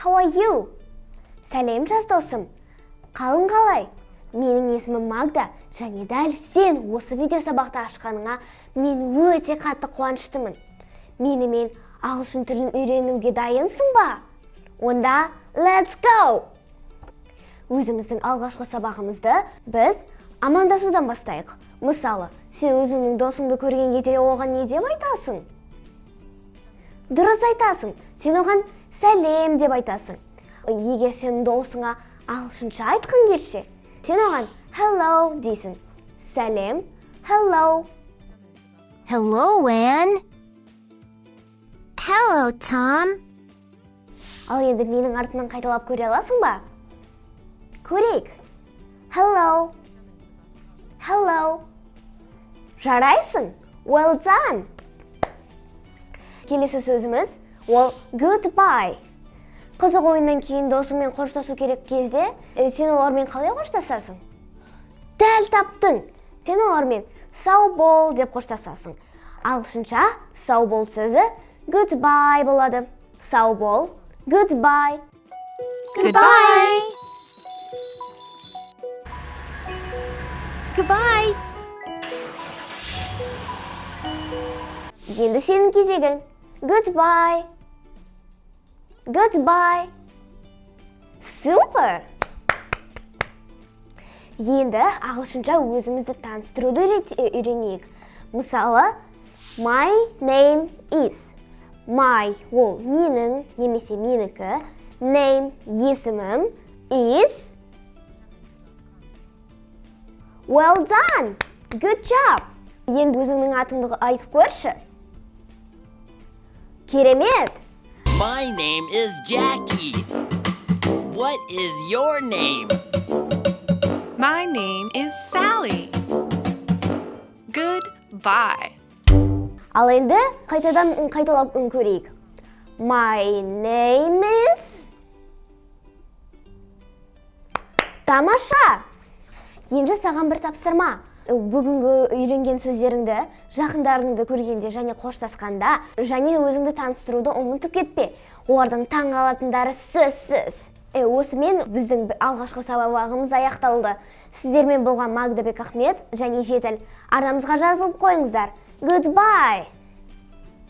how are you? Сәлем жас досым. Қалың қалай? Менің есімім Магда, және дәл сен осы видео сабақты ашқаныңа мен өте қатты қуаныштымын. Менімен ағылшын тілін үйренуге дайынсың ба? Онда, let's go! Өзіміздің алғашқы сабағымызды біз амандасудан бастайық. Мысалы, сен өзіңнің досыңды көрген кезде оған не деп айтасың? Дұрыс айтасың. Сен оған сәлем деп айтасың. Егер сен досыңа ағылшынша айтқың келсе, сен оған hello дейсің. Сәлем, hello. Hello, Anne. Hello, Tom. Ал енді менің артынан қайталап көре аласың ба? Көрейік. Hello. Hello. Жарайсың. Well done. Келесі сөзіміз ол goodbye. Қызық ойыннан кейін досыңмен қоштасу керек кезде, сен олармен қалай қоштасасың? Дәл таптың. Сен олармен сау бол деп қоштасасың. Ағылшынша сау бол сөзі goodbye болады. Сау бол, goodbye. Goodbye. Goodbye. Енді сенің кезегің. Goodbye. Goodbye. Супер! Енді ағылшынша өзімізді таныстыруды үйренейік. Мысалы, my name is. My ол менің, немесе менікі. Name есімім. Is. Well done! Good job! Енді өзіңнің атыңды айтып көрші. Керемет! My name is Jackie. What is your name? My name is Sally. Goodbye. Ал енді қайтадан қайталап көрейік. My name is... Тамаша! Енді саған бір тапсырма. Бүгінгі үйренген сөздеріңді жақындарыңды көргенде және қоштасқанда және өзіңді таныстыруды ұмытып кетпе. Олардың таң қалатындары сөзсіз. Осымен біздің алғашқы сабағымыз аяқталды. Сіздермен болған Магдабек Ахмет және JETIL. Арнамызға жазылып қойыңыздар. Goodbye!